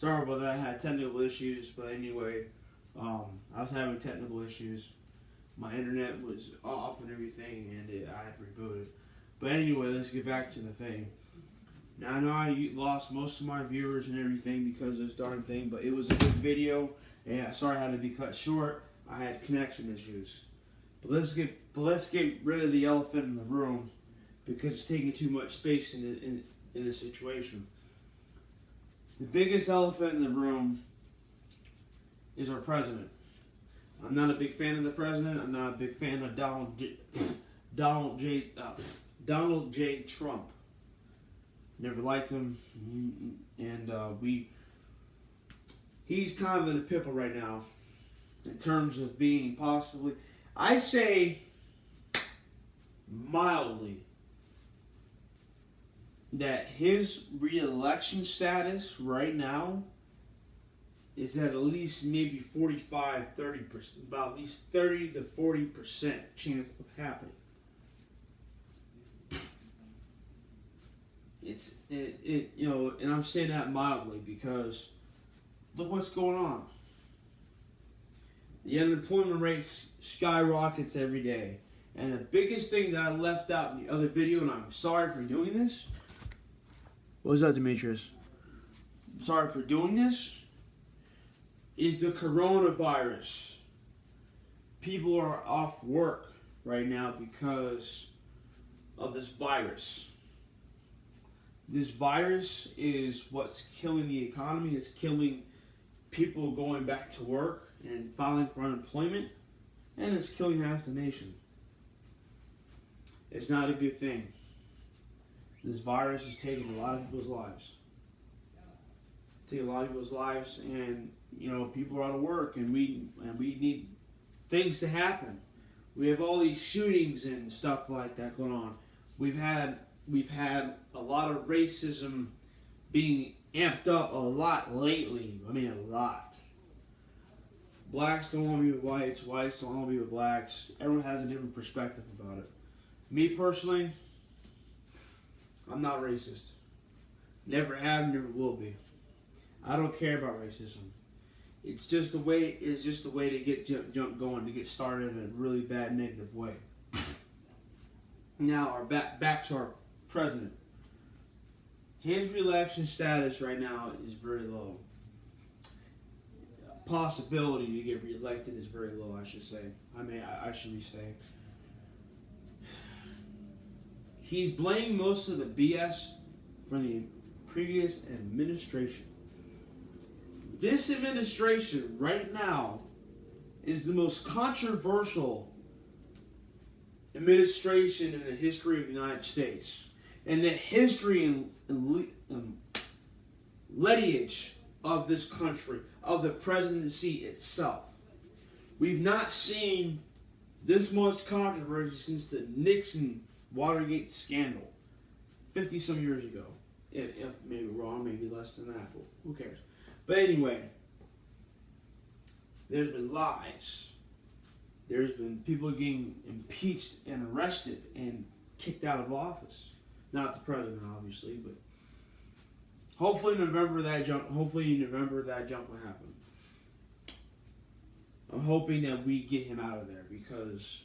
Sorry about that. I had technical issues, but anyway, I was having technical issues. My internet was off and everything, and I had to reboot it. But anyway, let's get back to the thing. Now, I know I lost most of my viewers and everything because of this darn thing, but it was a good video, and sorry I had to be cut short. I had connection issues. But let's get rid of the elephant in the room because it's taking too much space in this situation. The biggest elephant in the room is our president. I'm not a big fan of the president. I'm not a big fan of Donald J. Trump. Never liked him, and he's kind of in a pickle right now in terms of being possibly, I say mildly, that his re-election status right now is at least maybe 45, 30%, about at least 30 to 40% chance of happening. And I'm saying that mildly because look what's going on. The unemployment rate skyrockets every day. And the biggest thing that I left out in the other video, and I'm sorry for doing this. What was that, Demetrius? I'm sorry for doing this. Is the coronavirus. People are off work right now because of this virus. This virus is what's killing the economy. It's killing people going back to work and filing for unemployment. And it's killing half the nation. It's not a good thing. This virus is taking a lot of people's lives. Taking a lot of people's lives, and people are out of work, and we need things to happen. We have all these shootings and stuff like that going on. We've had a lot of racism being amped up a lot lately. I mean, a lot. Blacks don't want to be with whites. Whites don't want to be with blacks. Everyone has a different perspective about it. Me personally, I'm not racist. Never have, never will be. I don't care about racism. It's just a way. It's just a way to get jump going, to get started in a really bad negative way. Now, back to our president. His re-election status right now is very low. Possibility to get re-elected is very low, I should say. I should say. He's blamed most of the BS from the previous administration. This administration right now is the most controversial administration in the history of the United States. And the history and lineage of this country, of the presidency itself. We've not seen this much controversy since the Nixon Watergate scandal 50-some years ago. If maybe wrong, maybe less than that, but who cares? But anyway, there's been lies. There's been people getting impeached and arrested and kicked out of office. Not the president, obviously, but hopefully in November that jump will happen. I'm hoping that we get him out of there because,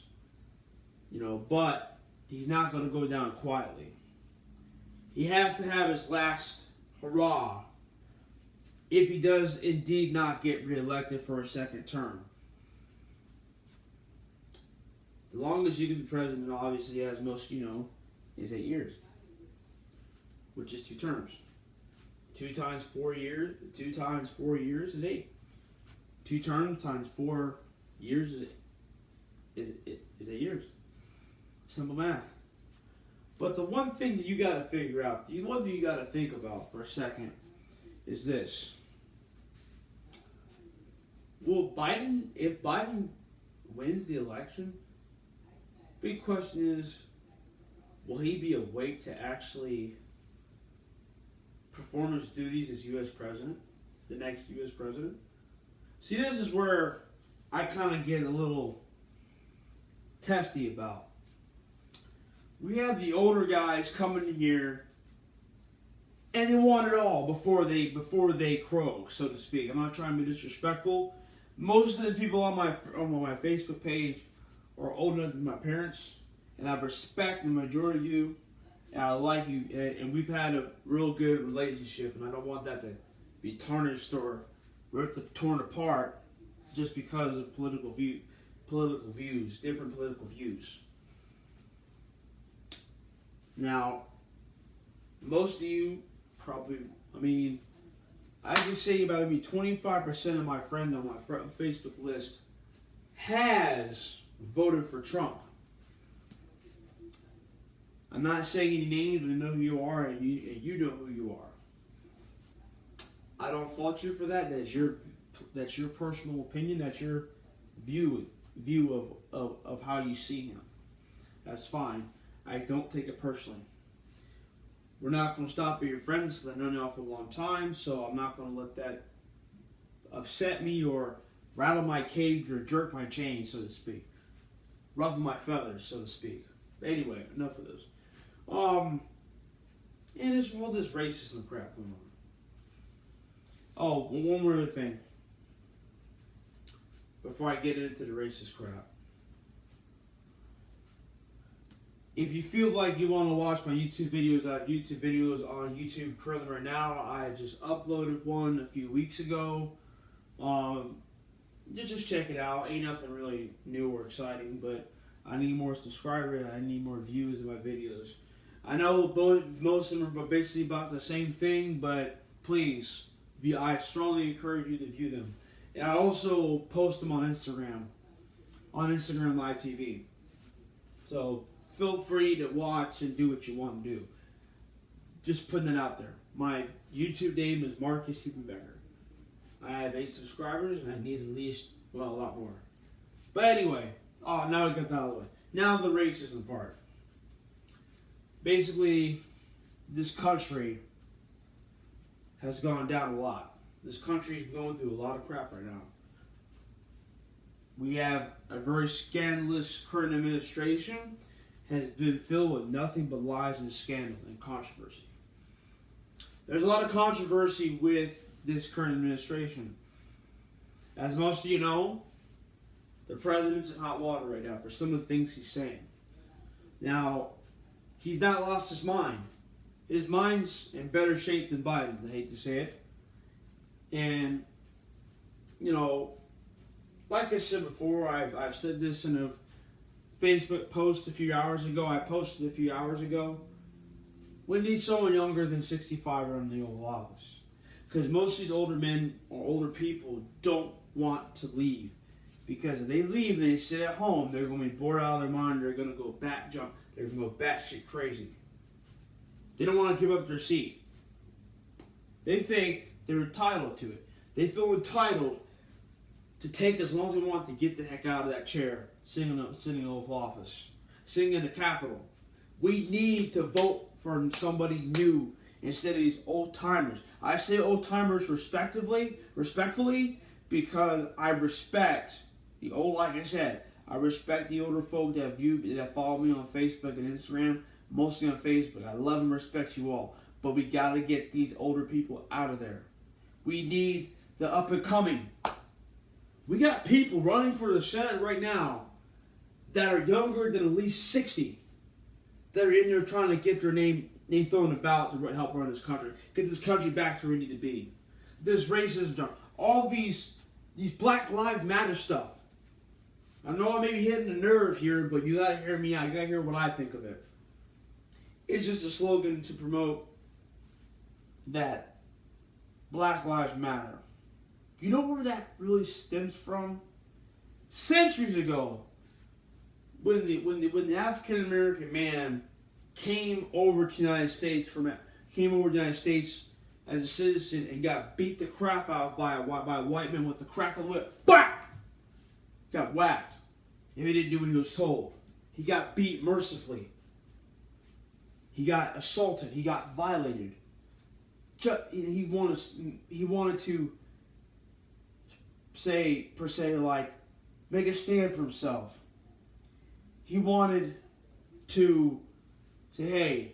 but he's not going to go down quietly. He has to have his last hurrah if he does indeed not get reelected for a second term. The longest you can be president, obviously, as most is 8 years, which is 2 terms. 2 times 4 years. 2 times 4 years is 8. 2 terms times 4 years is 8 years. Simple math. But the one thing that you got to figure out, the one thing you got to think about for a second, is this: if Biden wins the election, big question is, will he be awake to actually perform his duties as U.S. president, the next U.S. president? See, this is where I kind of get a little testy about. We have the older guys coming here and they want it all before they croak, so to speak. I'm not trying to be disrespectful. Most of the people on my Facebook page are older than my parents, and I respect the majority of you, and I like you, and we've had a real good relationship, and I don't want that to be tarnished or torn apart just because of different political views. Now, most of you probably, I can say about maybe 25% of my friends on my Facebook list has voted for Trump. I'm not saying any names, but I know who you are, and you know who you are. I don't fault you for that. That's your personal opinion. That's your view of how you see him. That's fine. I don't take it personally. We're not going to stop being friends because I've known you for a long time, so I'm not going to let that upset me or rattle my cage or jerk my chain, so to speak. Ruffle my feathers, so to speak. Anyway, enough of those. And there's all this racism crap going on. Oh, one more other thing. Before I get into the racist crap. If you feel like you want to watch my YouTube videos, I have YouTube videos on YouTube currently right now. I just uploaded one a few weeks ago. Just check it out. Ain't nothing really new or exciting, but I need more subscribers. I need more views of my videos. I know most of them are basically about the same thing, but please, I strongly encourage you to view them. And I also post them on Instagram Live TV. So feel free to watch and do what you want to do. Just putting it out there. My YouTube name is Marcus Hubenbecker. I have 8 subscribers and I need at least, a lot more. But anyway, now I got that out of the way. Now the racism part. Basically, this country has gone down a lot. This country is going through a lot of crap right now. We have a very scandalous current administration. Has been filled with nothing but lies and scandal and controversy. There's a lot of controversy with this current administration. As most of you know, the president's in hot water right now for some of the things he's saying. Now, he's not lost his mind. His mind's in better shape than Biden's, I hate to say it. And, like I said before, I've said this in a Facebook post I posted a few hours ago. We need someone younger than 65 in the Oval Office. Because most of these older men or older people don't want to leave. Because if they leave and they sit at home, they're going to be bored out of their mind. They're going to go They're going to go batshit crazy. They don't want to give up their seat. They think they're entitled to it. They feel entitled to take as long as they want to get the heck out of that chair, sitting in the Oval Office, sitting in the Capitol. We need to vote for somebody new instead of these old timers. I say old timers respectfully because I respect the old. Like I said, I respect the older folk that follow me on Facebook and Instagram, mostly on Facebook. I love and respect you all, but we got to get these older people out of there. We need the up and coming. We got people running for the Senate right now that are younger than at least 60 that are in there trying to get their name thrown in the ballot to help run this country. Get this country back to where we need to be. There's racism, all these Black Lives Matter stuff. I know I may be hitting a nerve here, but you gotta hear me out. You gotta hear what I think of it. It's just a slogan to promote that Black Lives Matter. You know where that really stems from? Centuries ago, when the African American man came over to the United States as a citizen and got beat the crap out by a white man with the crack of the whip. Whack! Got whacked. And he didn't do what he was told. He got beat mercifully. He got assaulted. He got violated. He wanted to make a stand for himself. He wanted to say, hey,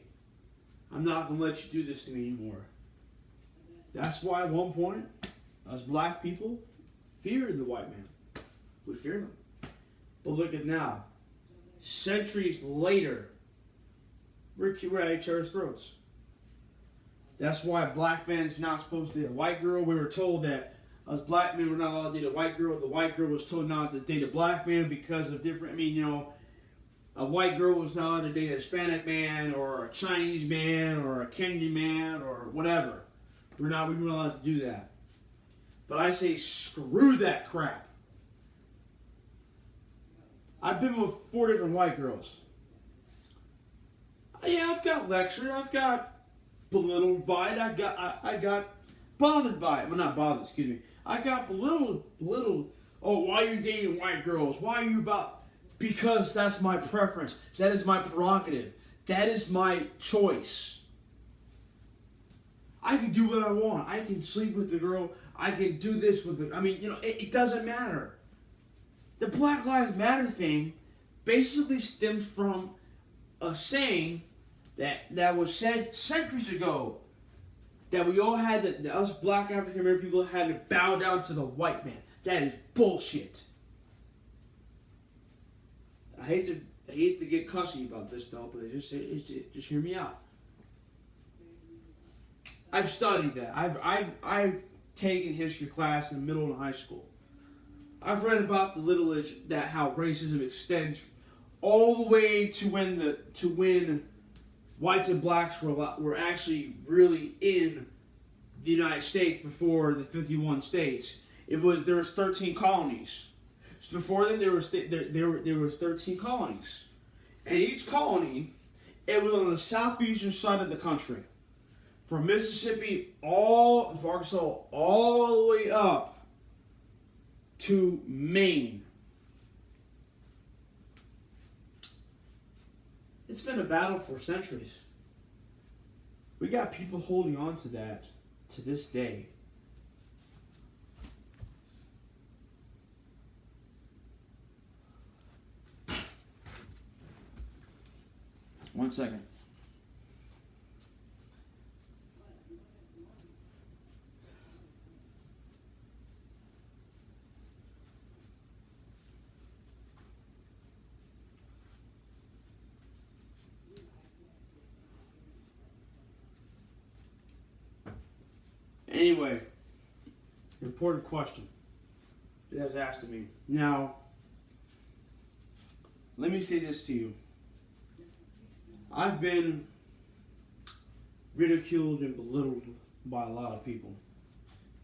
I'm not going to let you do this to me anymore. That's why at one point, us black people feared the white man. We fear them. But look at now. Centuries later, we're at each other's throats. That's why a black man's not supposed to date a white girl. We were told that us black men were not allowed to date a white girl. The white girl was told not to date a black man because of different, a white girl was not allowed to date a Hispanic man or a Chinese man or a Kenyan man or whatever. We weren't allowed to do that. But I say screw that crap. I've been with 4 different white girls. Yeah, I've got lectured. I've got belittled by it. I got bothered by it. Well, not bothered, excuse me. I got belittled. Oh, why are you dating white girls? Why are you about... Because that's my preference. That is my prerogative. That is my choice. I can do what I want. I can sleep with the girl. I can do this with the... it doesn't matter. The Black Lives Matter thing basically stems from a saying that was said centuries ago. That we all had, that us black African American people had to bow down to the white man. That is bullshit. I hate to get cussy about this though, but just hear me out. I've studied that. I've taken history class in middle and high school. I've read about the lineage that how racism extends all the way to when whites and blacks were actually really in the United States before the 51 states. There was 13 colonies. So before then there was 13 colonies, and each colony, it was on the southeastern side of the country, from Mississippi Arkansas all the way up to Maine. It's been a battle for centuries. We got people holding on to that to this day. One second. Anyway, important question that was asked of me. Now, let me say this to you. I've been ridiculed and belittled by a lot of people.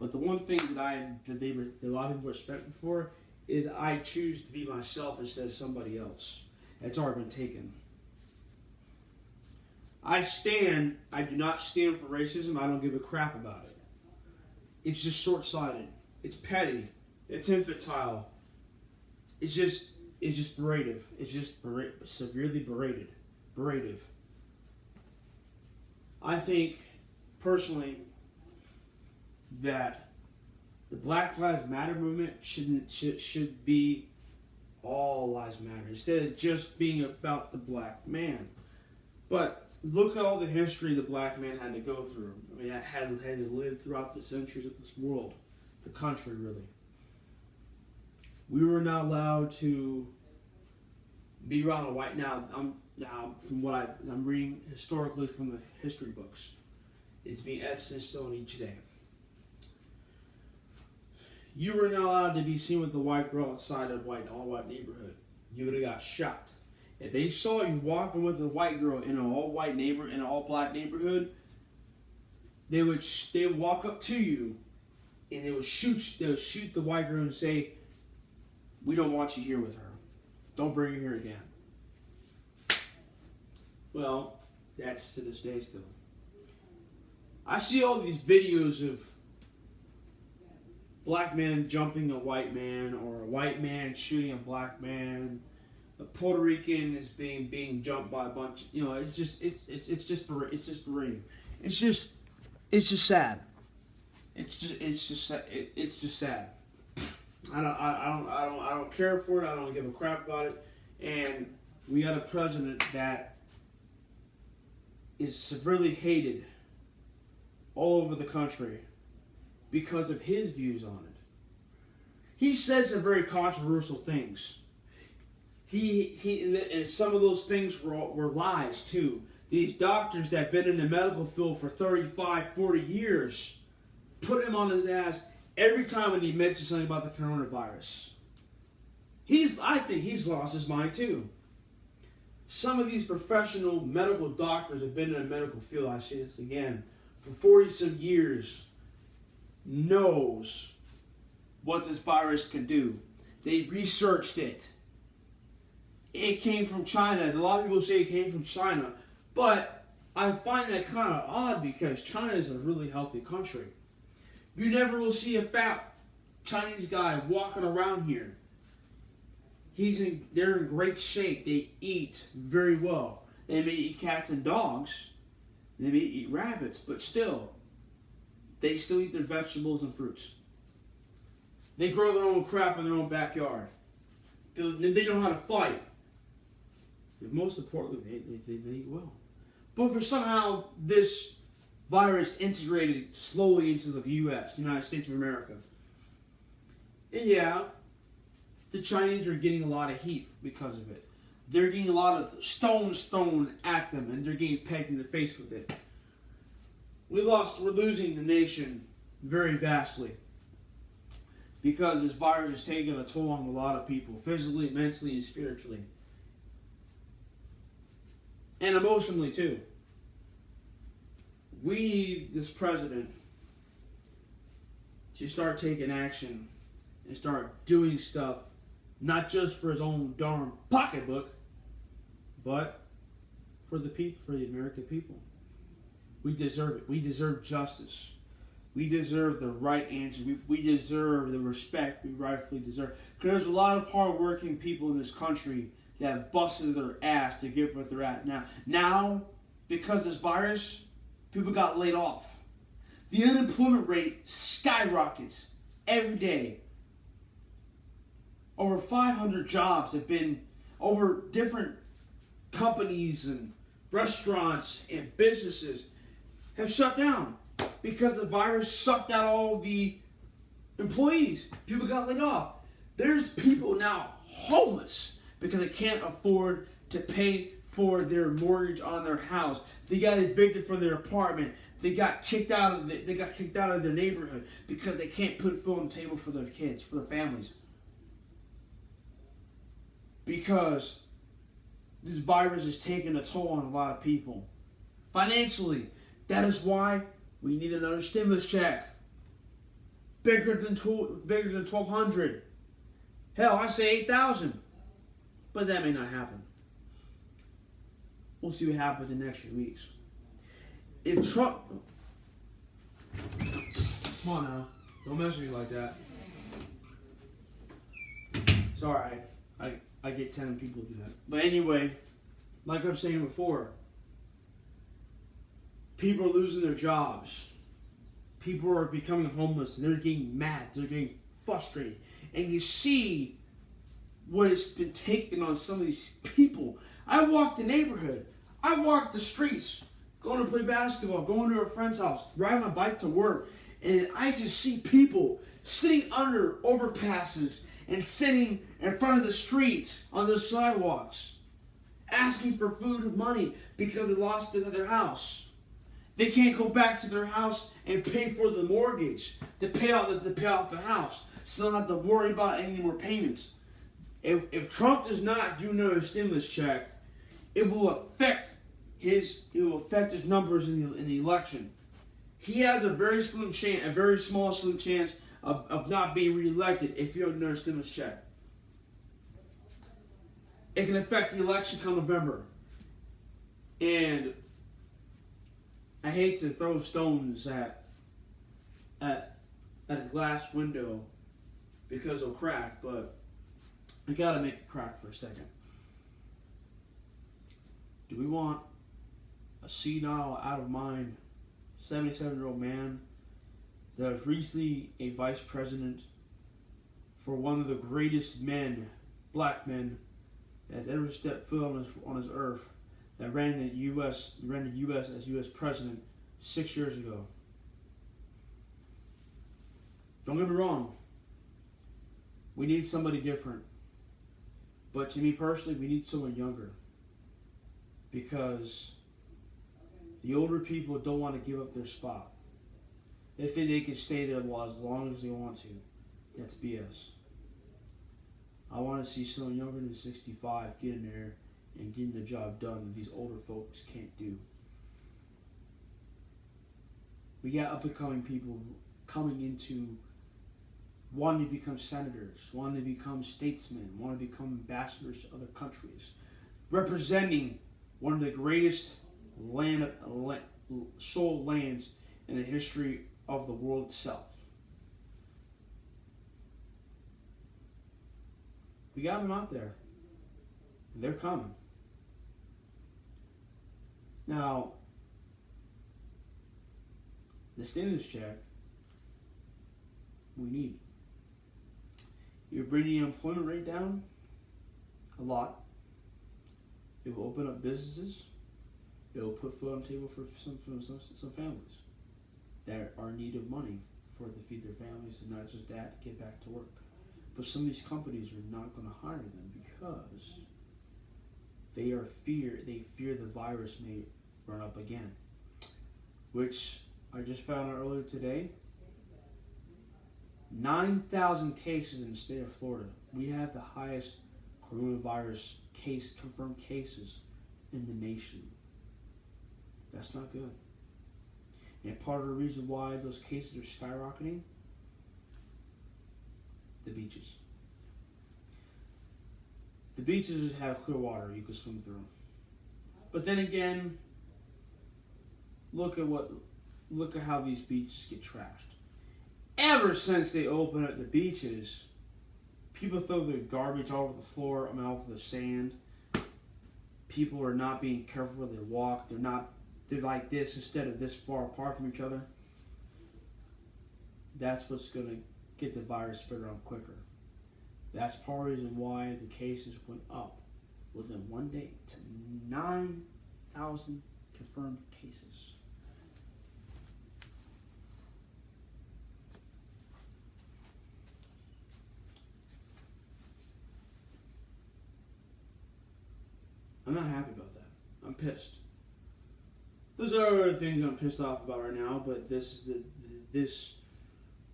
But the one thing that a lot of people respect me for is I choose to be myself instead of somebody else. It's already been taken. I do not stand for racism. I don't give a crap about it. It's just short-sighted. It's petty. It's infantile. It's just berative. It's just severely berative. I think, personally, that the Black Lives Matter movement should be all lives matter instead of just being about the black man. But look at all the history the black man had to go through. I mean, had to live throughout the centuries of this world, the country, really. We were not allowed to be around a white. Now, from what I'm reading historically from the history books, it's being etched in stone each day. You were not allowed to be seen with the white girl outside of all-white neighborhood. You would have got shot. If they saw you walking with a white girl in an all-white in an all-black neighborhood, they would walk up to you and they would shoot the white girl and say, "We don't want you here with her. Don't bring her here again." Well, that's to this day still. I see all these videos of black men jumping a white man, or a white man shooting a black man. A Puerto Rican is being jumped by a bunch. It's just berating. It's just sad. It's just sad. I don't care for it. I don't give a crap about it. And we got a president that is severely hated all over the country because of his views on it. He says some very controversial things. And some of those things were lies too. These doctors that have been in the medical field for 35, 40 years put him on his ass every time when he mentions something about the coronavirus. I think he's lost his mind too. Some of these professional medical doctors have been in the medical field, I say this again, for 40 some years, knows what this virus can do. They researched it. It came from China. A lot of people say it came from China. But I find that kind of odd because China is a really healthy country. You never will see a fat Chinese guy walking around here. They're in great shape. They eat very well. They may eat cats and dogs. They may eat rabbits. But still, they still eat their vegetables and fruits. They grow their own crap in their own backyard. They know how to fight. But most importantly, they eat well. But for somehow this virus integrated slowly into the U.S., United States of America. And yeah, the Chinese are getting a lot of heat because of it. They're getting a lot of stones thrown at them, and they're getting pegged in the face with it. We're losing the nation very vastly because this virus is taking a toll on a lot of people, physically, mentally, and spiritually. And emotionally, too. We need this president to start taking action and start doing stuff, not just for his own darn pocketbook, but for the people, for the American people. We deserve it. We deserve justice. We deserve the right answer. We deserve the respect we rightfully deserve. Because there's a lot of hard-working people in this country that have busted their ass to get where they're at now. Now, because of this virus, people got laid off. The unemployment rate skyrockets every day. Over 500 jobs have been, over different companies and restaurants and businesses have shut down because the virus sucked out all the employees. People got laid off. There's people now homeless because they can't afford to pay for their mortgage on their house. They got evicted from their apartment. They got kicked out of their neighborhood because they can't put food on the table for their kids, for their families. Because this virus is taking a toll on a lot of people. Financially, that is why we need another stimulus check. Bigger than $1,200. Hell, I say $8,000. But that may not happen. We'll see what happens in the next few weeks. If Trump... Come on now. Don't mess with me like that. It's alright. I get 10 people do that. But anyway, like I was saying before, people are losing their jobs. People are becoming homeless and they're getting mad. They're getting frustrated. And you see what has been taken on some of these people. I walk the neighborhood. I walk the streets. Going to play basketball. Going to a friend's house. Riding my bike to work. And I just see people sitting under overpasses and sitting in front of the streets on the sidewalks. Asking for food and money because they lost their house. They can't go back to their house and pay for the mortgage to pay off the house. So they don't have to worry about any more payments. If Trump does not do another stimulus check, it will affect his numbers in the election. He has a very small chance of not being reelected if you don't do another stimulus check. It can affect the election come November. And I hate to throw stones at a glass window because it'll crack, but I gotta make it crack for a second. Do we want a senile, out of mind, 77-year-old man that was recently a vice president for one of the greatest men, black men, that's ever stepped foot on this earth, that ran the U.S. as U.S. president 6 years ago? Don't get me wrong. We need somebody different. But to me personally, we need someone younger. Because the older people don't want to give up their spot. They think they can stay there as long as they want to. That's BS. I want to see someone younger than 65 get in there and getting the job done that these older folks can't do. We got up and coming people coming into wanting to become senators, wanting to become statesmen, wanting to become ambassadors to other countries, representing one of the greatest soil lands in the history of the world itself. We got them out there, and they're coming. Now, the stimulus check, we need. You're bringing the unemployment rate down a lot. It will open up businesses. It will put food on the table for some families that are in need of money to feed their families, and not just that, get back to work. But some of these companies are not going to hire them because they fear the virus may run up again. Which I just found out earlier today. 9,000 cases in the state of Florida. We have the highest coronavirus confirmed cases in the nation. That's not good. And part of the reason why those cases are skyrocketing, the beaches. The beaches have clear water you can swim through. But then again, look at how these beaches get trashed. Ever since they opened up the beaches, people throw their garbage all over the floor, all over the sand. People are not being careful where they walk. They're like this instead of this far apart from each other. That's what's going to get the virus spread around quicker. That's part of the reason why the cases went up within one day to 9,000 confirmed cases. I'm not happy about that. I'm pissed. There's other things I'm pissed off about right now, but this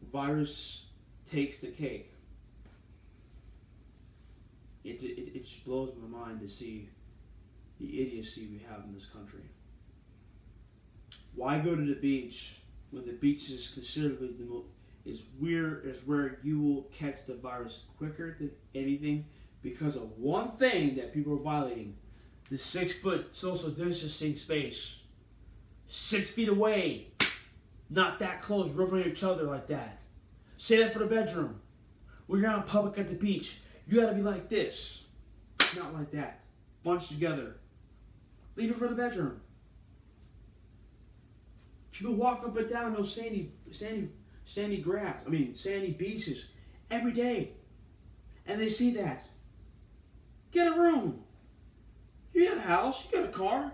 virus takes the cake. It just blows my mind to see the idiocy we have in this country. Why go to the beach when the beach is considerably is where you will catch the virus quicker than anything because of one thing that people are violating: the 6-foot social distancing space. 6 feet away, not that close, rubbing each other like that. Say that for the bedroom. When you're out in public at the beach, you gotta be like this, not like that. Bunched together. Leave it for the bedroom. People walk up and down those sandy beaches every day, and they see that. Get a room. You got a house. You got a car.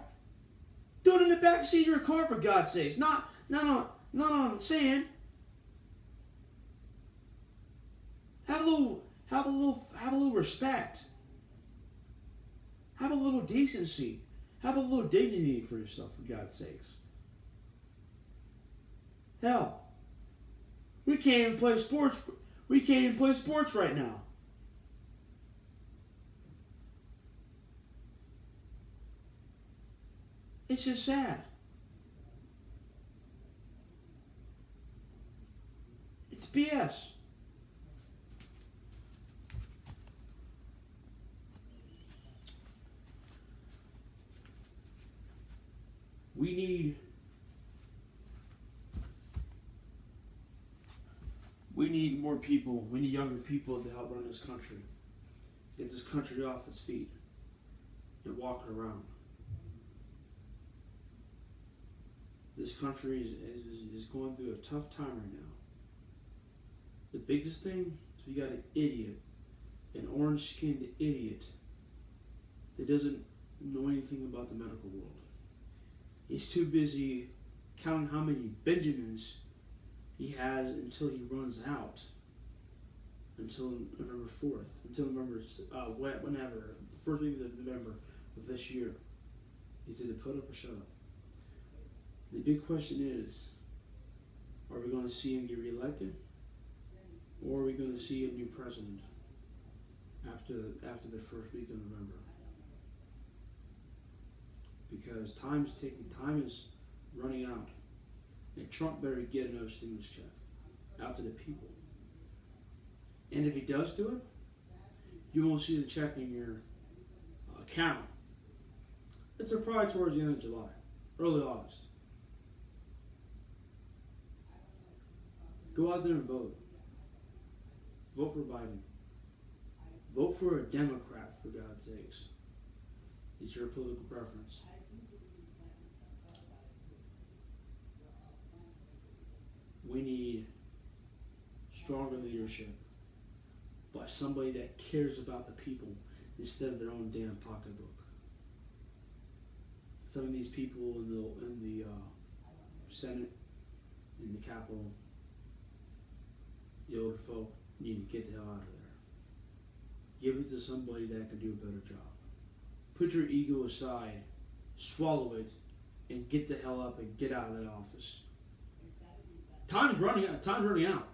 Do it in the back seat of your car, for God's sakes. Not on sand. Have a little respect. Have a little decency. Have a little dignity for yourself, for God's sakes. Hell, we can't even play sports. We can't even play sports right now. It's just sad. It's BS. We need more people. We need younger people to help run this country. Get this country off its feet and walk it around. This country is going through a tough time right now. The biggest thing is we got an idiot, an orange-skinned idiot that doesn't know anything about the medical world. He's too busy counting how many Benjamins He has until he runs out, until November 4th, until November, whenever, the first week of November of this year. He's either put up or shut up. The big question is, are we going to see him get reelected, or are we going to see a new president after the first week of November? Because time is running out, and Trump better get another stimulus check out to the people. And if he does do it, you won't see the check in your account. It's probably towards the end of July, early August. Go out there and vote. Vote for Biden. Vote for a Democrat, for God's sakes. It's your political preference. We need stronger leadership by somebody that cares about the people instead of their own damn pocketbook. Some of these people in the Senate, in the Capitol, the older folk, need to get the hell out of there. Give it to somebody that can do a better job. Put your ego aside, swallow it, and get the hell up and get out of that office. Time's running out.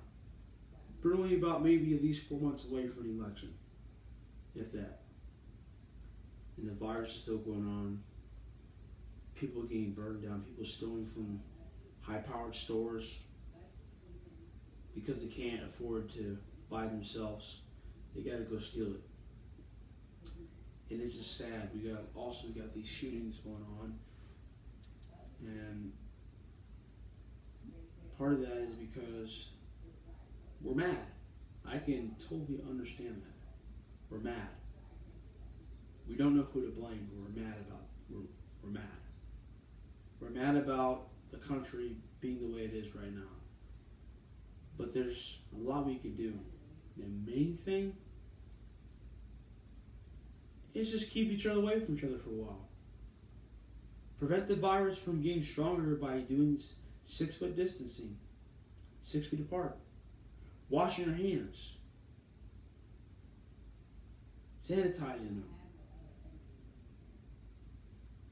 We're only about maybe at least 4 months away from the election, if that. And the virus is still going on. People are getting burned down. People stealing from high-powered stores because they can't afford to buy themselves. They got to go steal it. And it's just sad. We got these shootings going on, and part of that is because we're mad. I can totally understand that. We're mad. We don't know who to blame, but we're mad about. We're mad. We're mad about the country being the way it is right now. But there's a lot we can do. The main thing is just keep each other away from each other for a while. Prevent the virus from getting stronger by doing 6 foot distancing, 6 feet apart, washing your hands, sanitizing them.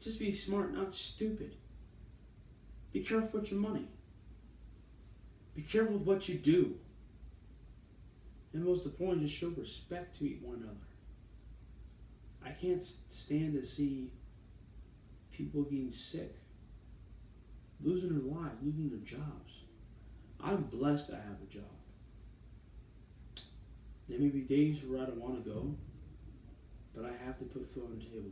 Just be smart, not stupid. Be careful with your money. Be careful with what you do. And most importantly, just show respect to one another. I can't stand to see people getting sick, losing their lives, losing their jobs. I'm blessed to have a job. There may be days where I don't want to go, but I have to put food on the table.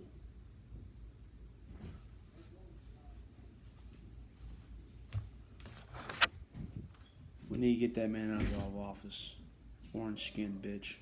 We need to get that man out of office. Orange skinned bitch.